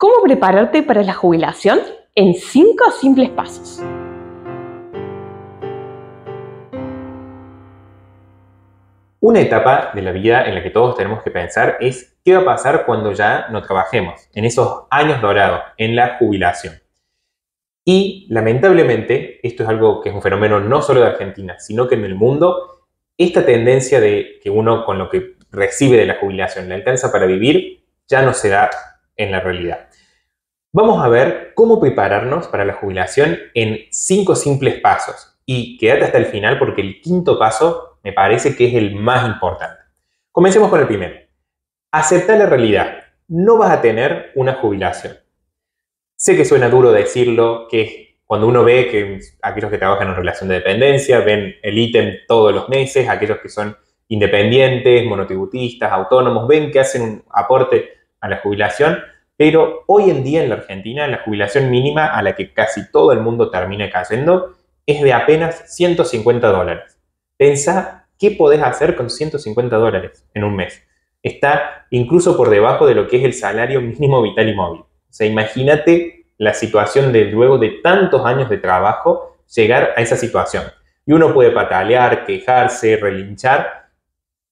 ¿Cómo prepararte para la jubilación? En 5 simples pasos. Una etapa de la vida en la que todos tenemos que pensar es qué va a pasar cuando ya no trabajemos, en esos años dorados, en la jubilación. Y lamentablemente, esto es algo que es un fenómeno no solo de Argentina, sino que en el mundo, esta tendencia de que uno con lo que recibe de la jubilación le alcanza para vivir, ya no se da en la realidad. Vamos a ver cómo prepararnos para la jubilación en 5 simples pasos. Y quédate hasta el final porque el quinto paso me parece que es el más importante. Comencemos con el primero. Aceptar la realidad. No vas a tener una jubilación. Sé que suena duro decirlo, que cuando uno ve que aquellos que trabajan en relación de dependencia ven el ítem todos los meses, aquellos que son independientes, monotributistas, autónomos, ven que hacen un aporte a la jubilación, pero hoy en día en la Argentina la jubilación mínima a la que casi todo el mundo termina cayendo es de apenas $150. Pensá qué podés hacer con $150 en un mes. Está incluso por debajo de lo que es el salario mínimo vital y móvil. O sea, imagínate la situación de luego de tantos años de trabajo llegar a esa situación. Y uno puede patalear, quejarse, relinchar,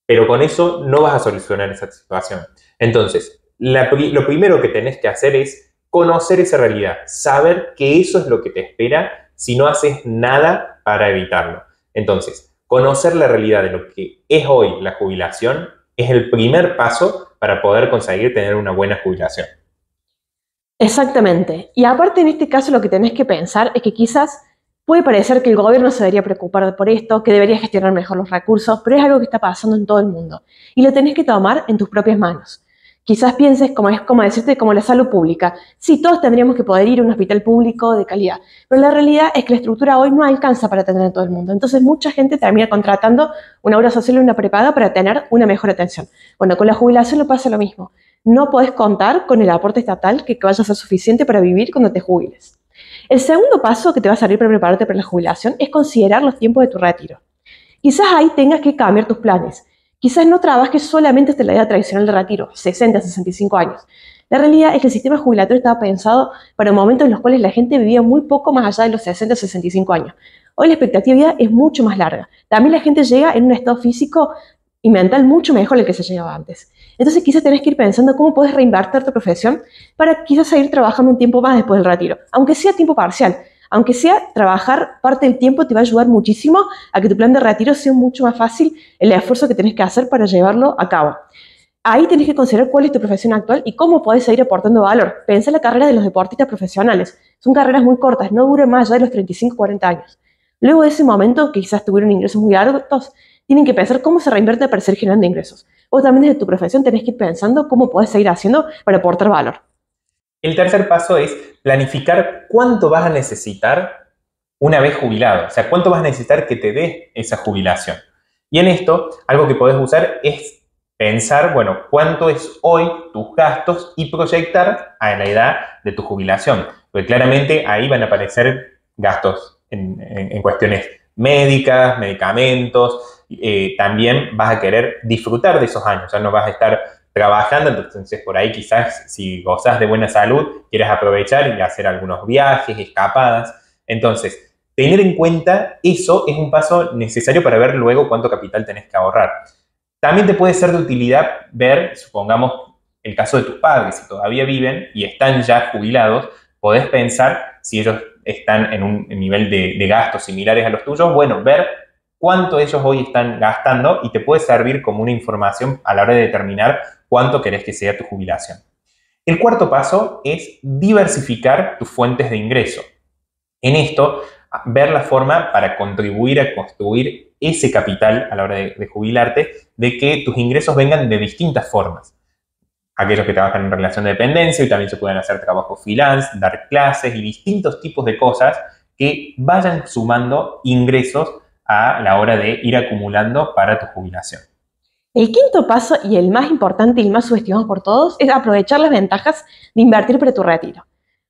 pero con eso no vas a solucionar esa situación. Entonces, lo primero que tenés que hacer es conocer esa realidad, saber que eso es lo que te espera si no haces nada para evitarlo. Entonces, conocer la realidad de lo que es hoy la jubilación es el primer paso para poder conseguir tener una buena jubilación. Exactamente. Y aparte en este caso lo que tenés que pensar es que quizás puede parecer que el gobierno se debería preocupar por esto, que debería gestionar mejor los recursos, pero es algo que está pasando en todo el mundo. Y lo tenés que tomar en tus propias manos. Quizás pienses, como decirte, como la salud pública. Sí, todos tendríamos que poder ir a un hospital público de calidad, pero la realidad es que la estructura hoy no alcanza para atender a todo el mundo. Entonces mucha gente termina contratando una obra social y una prepaga para tener una mejor atención. Bueno, con la jubilación no pasa lo mismo. No podés contar con el aporte estatal que vaya a ser suficiente para vivir cuando te jubiles. El segundo paso que te va a servir para prepararte para la jubilación es considerar los tiempos de tu retiro. Quizás ahí tengas que cambiar tus planes. Quizás no trabajes solamente hasta la edad tradicional de retiro, 60, 65 años. La realidad es que el sistema jubilatorio estaba pensado para momentos en los cuales la gente vivía muy poco más allá de los 60 o 65 años. Hoy la expectativa de vida es mucho más larga. También la gente llega en un estado físico y mental mucho mejor del que se llegaba antes. Entonces quizás tenés que ir pensando cómo puedes reinvertir tu profesión para quizás seguir trabajando un tiempo más después del retiro, aunque sea tiempo parcial. Aunque sea trabajar parte del tiempo te va a ayudar muchísimo a que tu plan de retiro sea mucho más fácil el esfuerzo que tenés que hacer para llevarlo a cabo. Ahí tenés que considerar cuál es tu profesión actual y cómo podés seguir aportando valor. Pensá en la carrera de los deportistas profesionales. Son carreras muy cortas, no duran más allá de los 35 40 años. Luego de ese momento, que quizás tuvieron ingresos muy altos, tienen que pensar cómo se reinvierte para seguir generando ingresos. Vos también desde tu profesión tenés que ir pensando cómo podés seguir haciendo para aportar valor. El tercer paso es planificar cuánto vas a necesitar una vez jubilado, o sea, cuánto vas a necesitar que te dé esa jubilación. Y en esto, algo que podés usar es pensar, bueno, cuánto es hoy tus gastos y proyectar a la edad de tu jubilación. Porque claramente ahí van a aparecer gastos en cuestiones médicas, medicamentos, también vas a querer disfrutar de esos años, ya no vas a estar trabajando, entonces por ahí quizás si gozas de buena salud, quieras aprovechar y hacer algunos viajes, escapadas. Entonces, tener en cuenta eso es un paso necesario para ver luego cuánto capital tenés que ahorrar. También te puede ser de utilidad ver, supongamos, el caso de tus padres, si todavía viven y están ya jubilados, podés pensar si ellos están en un nivel de gastos similares a los tuyos, bueno, ver cuánto ellos hoy están gastando y te puede servir como una información a la hora de determinar cuánto querés que sea tu jubilación. El cuarto paso es diversificar tus fuentes de ingreso. En esto, ver la forma para contribuir a construir ese capital a la hora de jubilarte, de que tus ingresos vengan de distintas formas. Aquellos que trabajan en relación de dependencia y también se pueden hacer trabajo freelance, dar clases y distintos tipos de cosas que vayan sumando ingresos a la hora de ir acumulando para tu jubilación. El quinto paso, y el más importante y el más subestimado por todos, es aprovechar las ventajas de invertir para tu retiro.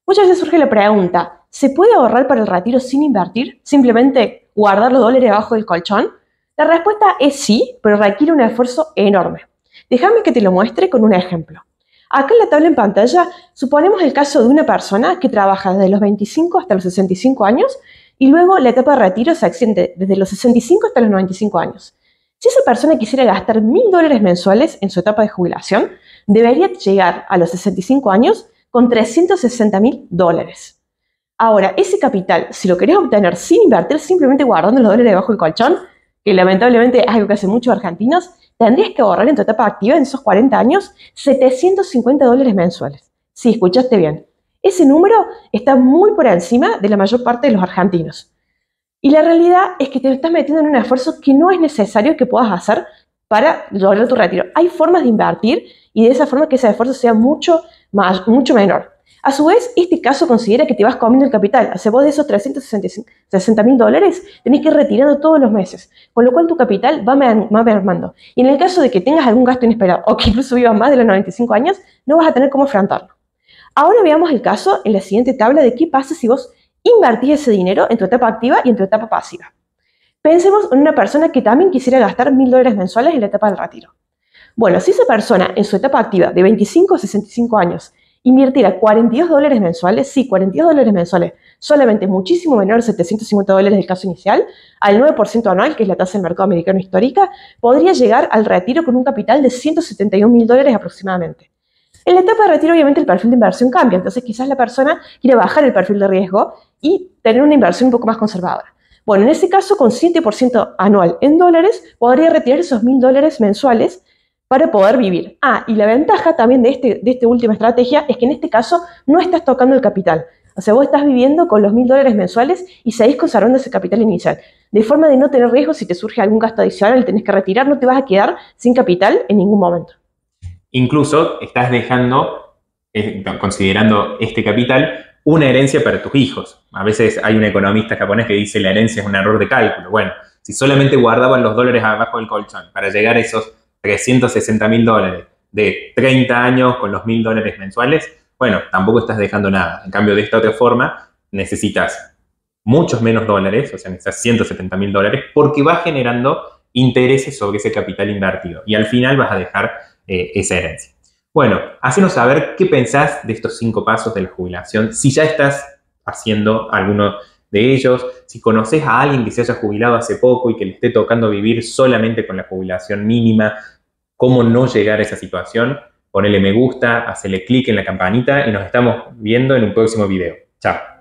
Muchas veces surge la pregunta, ¿se puede ahorrar para el retiro sin invertir? ¿Simplemente guardar los dólares debajo del colchón? La respuesta es sí, pero requiere un esfuerzo enorme. Déjame que te lo muestre con un ejemplo. Acá en la tabla en pantalla suponemos el caso de una persona que trabaja desde los 25 hasta los 65 años y luego la etapa de retiro se extiende desde los 65 hasta los 95 años. Si esa persona quisiera gastar $1000 mensuales en su etapa de jubilación, debería llegar a los 65 años con $360.000. Ahora, ese capital, si lo querés obtener sin invertir, simplemente guardando los dólares debajo del colchón, que lamentablemente es algo que hacen muchos argentinos, tendrías que ahorrar en tu etapa activa, en esos 40 años, $750 mensuales. Sí, escuchaste bien. Ese número está muy por encima de la mayor parte de los argentinos. Y la realidad es que te estás metiendo en un esfuerzo que no es necesario que puedas hacer para lograr tu retiro. Hay formas de invertir y de esa forma que ese esfuerzo sea mucho menor. A su vez, este caso considera que te vas comiendo el capital. O sea, vos de esos $360.000 tenés que ir retirando todos los meses, con lo cual tu capital va mermando. Y en el caso de que tengas algún gasto inesperado o que incluso vivas más de los 95 años, no vas a tener cómo afrontarlo. Ahora veamos el caso en la siguiente tabla de qué pasa si vos invertís ese dinero en tu etapa activa y en tu etapa pasiva. Pensemos en una persona que también quisiera gastar $1000 mensuales en la etapa del retiro. Bueno, si esa persona en su etapa activa de 25 a 65 años invirtiera $42 mensuales, sí, $42 mensuales, solamente muchísimo menor de $750 del caso inicial, al 9% anual, que es la tasa del mercado americano histórica, podría llegar al retiro con un capital de $171.000 aproximadamente. En la etapa de retiro, obviamente, el perfil de inversión cambia, entonces quizás la persona quiere bajar el perfil de riesgo y tener una inversión un poco más conservadora. Bueno, en ese caso, con 7% anual en dólares, podría retirar esos $1000 mensuales para poder vivir. Y la ventaja también de esta última estrategia es que en este caso no estás tocando el capital. O sea, vos estás viviendo con los $1000 mensuales y seguís conservando ese capital inicial. De forma de no tener riesgo si te surge algún gasto adicional y tenés que retirar, no te vas a quedar sin capital en ningún momento. Incluso estás dejando, considerando este capital, una herencia para tus hijos. A veces hay un economista japonés que dice la herencia es un error de cálculo. Bueno, si solamente guardaban los dólares abajo del colchón para llegar a esos $360.000 de 30 años con los $1000 mensuales, bueno, tampoco estás dejando nada. En cambio, de esta otra forma, necesitas muchos menos dólares, o sea, necesitas $170.000 porque vas generando intereses sobre ese capital invertido y al final vas a dejar esa herencia. Bueno, hacenos saber qué pensás de estos 5 pasos de la jubilación, si ya estás haciendo alguno de ellos, si conoces a alguien que se haya jubilado hace poco y que le esté tocando vivir solamente con la jubilación mínima, cómo no llegar a esa situación. Ponele me gusta, hacele clic en la campanita y nos estamos viendo en un próximo video. Chao.